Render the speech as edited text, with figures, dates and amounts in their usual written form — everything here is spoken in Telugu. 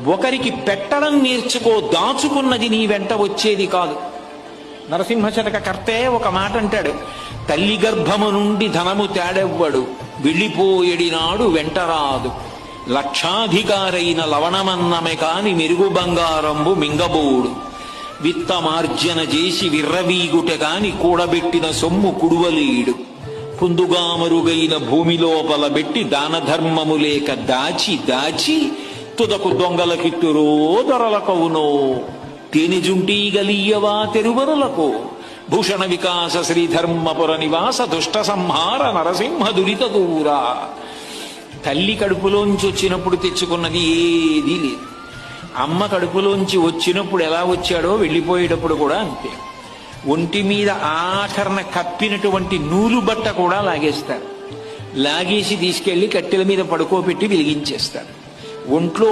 ఒకరికి పెట్టడం నేర్చుకో, దాచుకున్నది నీ వెంట వచ్చేది కాదు. నరసింహశతక కర్తే ఒక మాట అంటాడు, తల్లి గర్భము నుండి ధనము తేడెవ్వడు, వెళ్ళిపోయేడినాడు వెంటరాదు. లక్షాధికారైన లవణమన్నమే కాని మెరుగు బంగారంబు మింగబోడు. విత్తమార్జన చేసి విర్రవీగుట కాని కూడబెట్టిన సొమ్ము కుడువలేడు. పుందుగామరుగైన భూమి లోపల పెట్టి దాన ధర్మము లేక దాచి దాచి తుదకు దొంగలకిత్తురో దొరలకవునో. తేనెజుంటీ గలీయవా తెరువరులకు, భూషణ వికాస శ్రీధర్మపుర నివాస దుష్ట సంహార నరసింహ దురిత దూరా. తల్లి కడుపులోంచి వచ్చినప్పుడు తెచ్చుకున్నది ఏదీ లేదు. అమ్మ కడుపులోంచి వచ్చినప్పుడు ఎలా వచ్చాడో వెళ్ళిపోయేటప్పుడు కూడా అంతే. ఒంటి మీద ఆఖరణ కప్పినటువంటి నూలు బట్ట కూడా లాగేస్తారు. లాగేసి తీసుకెళ్లి కట్టెల మీద పడుకోబెట్టి వెలిగించేస్తారు. ఒంట్లో